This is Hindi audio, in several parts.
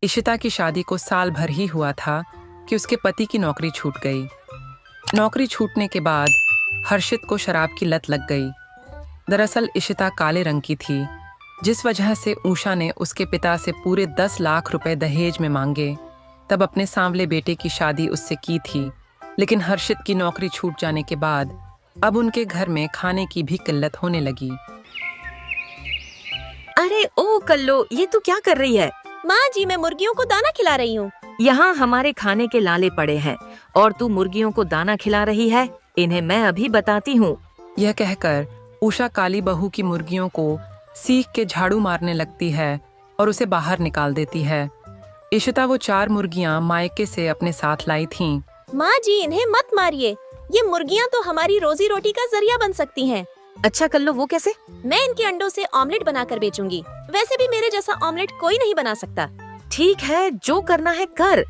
इशिता की शादी को साल भर ही हुआ था कि उसके पति की नौकरी छूट गई। नौकरी छूटने के बाद हर्षित को शराब की लत लग गई। दरअसल इशिता काले रंग की थी, जिस वजह से उषा ने उसके पिता से पूरे 10 लाख रुपए दहेज में मांगे। तब अपने सांवले बेटे की शादी उससे की थी, लेकिन हर्षित की नौकरी छूट जाने के बाद अब उनके घर में खाने की भी किल्लत होने लगी। अरे ओ कल्लो, ये तू क्या कर रही है? माँ जी, मैं मुर्गियों को दाना खिला रही हूँ। यहाँ हमारे खाने के लाले पड़े हैं और तू मुर्गियों को दाना खिला रही है। इन्हें मैं अभी बताती हूँ। यह कहकर उषा काली बहू की मुर्गियों को सीख के झाड़ू मारने लगती है और उसे बाहर निकाल देती है। इशिता वो 4 मुर्गियाँ मायके से अपने साथ लाई थीं। माँ जी, इन्हें मत मारिए। ये मुर्गियाँ तो हमारी रोजी रोटी का जरिया बन सकती हैं। अच्छा कल्लो, वो कैसे? मैं इनके अंडों से ऑमलेट बनाकर बेचूंगी। वैसे भी मेरे जैसा ऑमलेट कोई नहीं बना सकता। ठीक है, जो करना है कर,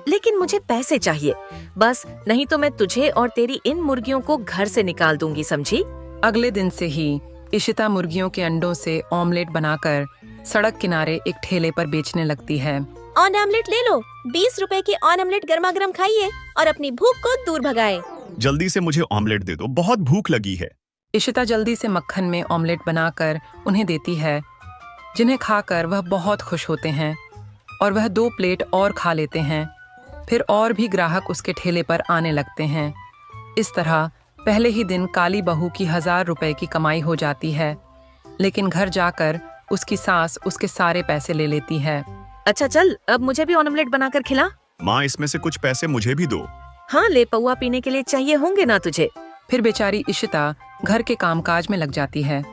लेकिन मुझे पैसे चाहिए बस, नहीं तो मैं तुझे और तेरी इन मुर्गियों को घर से निकाल दूंगी, समझी? अगले दिन से ही इशिता मुर्गियों के अंडों से ऑमलेट बनाकर सड़क किनारे एक ठेले पर बेचने लगती है। ऑन ऑमलेट ले लो। 20 रुपए के ऑन ऑमलेट गर्मा गर्म खाइए और अपनी भूख को दूर भगाए। जल्दी से मुझे ऑमलेट दे दो, बहुत भूख लगी है। इशिता जल्दी से मक्खन में ऑमलेट बनाकर उन्हें देती है, जिन्हें खाकर वह बहुत खुश होते हैं और वह 2 प्लेट और खा लेते हैं। फिर और भी ग्राहक उसके ठेले पर आने लगते हैं। इस तरह पहले ही दिन काली बहू की 1000 रुपए की कमाई हो जाती है, लेकिन घर जाकर उसकी सास उसके सारे पैसे ले लेती है। अच्छा चल, अब मुझे भी ऑमलेट बनाकर खिला। माँ, इसमें से कुछ पैसे मुझे भी दो। हाँ ले, पौआ पीने के लिए चाहिए होंगे ना तुझे। फिर बेचारी इशिता घर के कामकाज में लग जाती है।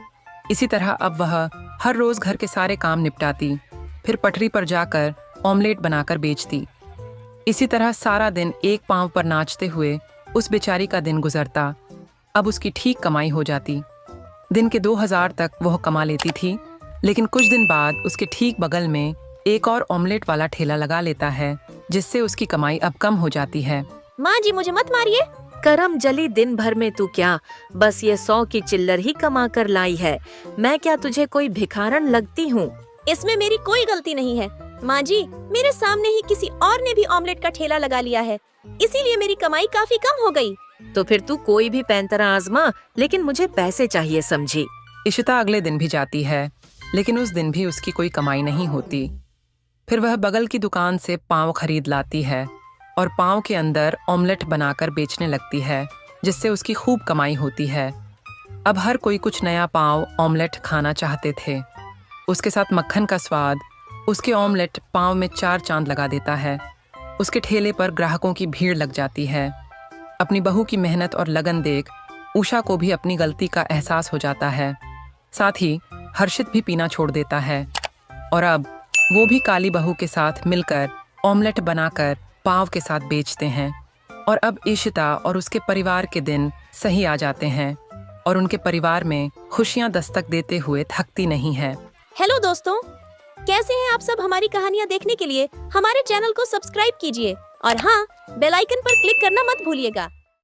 इसी तरह अब वह हर रोज घर के सारे काम निपटाती, फिर पटरी पर जाकर ऑमलेट बनाकर बेचती। इसी तरह सारा दिन एक पांव पर नाचते हुए उस बेचारी का दिन गुजरता। अब उसकी ठीक कमाई हो जाती। दिन के 2000 तक वह कमा लेती थी, लेकिन कुछ दिन बाद उसके ठीक बगल में एक और ऑमलेट वाला ठेला लगा लेता है, जिससे उसकी कमाई अब कम हो जाती है। माँ जी, मुझे मत मारिए। करम जली, दिन भर में तू क्या बस ये 100 की चिल्लर ही कमा कर लाई है। मैं क्या तुझे कोई भिखारन लगती हूँ? इसमें मेरी कोई गलती नहीं है। माँ जी, मेरे सामने ही किसी और ने भी ऑमलेट का ठेला लगा लिया है, इसीलिए मेरी कमाई काफी कम हो गई। तो फिर तू कोई भी पैंतरा आजमा, लेकिन मुझे पैसे चाहिए, समझी? इशिता अगले दिन भी जाती है, लेकिन उस दिन भी उसकी कोई कमाई नहीं होती। फिर वह बगल की दुकान से पाव खरीद लाती है और पाव के अंदर ऑमलेट बनाकर बेचने लगती है, जिससे उसकी खूब कमाई होती है। अब हर कोई कुछ नया पाव ऑमलेट खाना चाहते थे। उसके साथ मक्खन का स्वाद उसके ऑमलेट पाव में 4 चांद लगा देता है। उसके ठेले पर ग्राहकों की भीड़ लग जाती है। अपनी बहू की मेहनत और लगन देख उषा को भी अपनी गलती का एहसास हो जाता है। साथ ही हर्षित भी पीना छोड़ देता है और अब वो भी काली बहू के साथ मिलकर ऑमलेट बनाकर पाव के साथ बेचते हैं। और अब इशिता और उसके परिवार के दिन सही आ जाते हैं और उनके परिवार में खुशियां दस्तक देते हुए थकती नहीं है। हेलो दोस्तों, कैसे हैं आप सब? हमारी कहानियाँ देखने के लिए हमारे चैनल को सब्सक्राइब कीजिए और हाँ, बेल आइकन पर क्लिक करना मत भूलिएगा।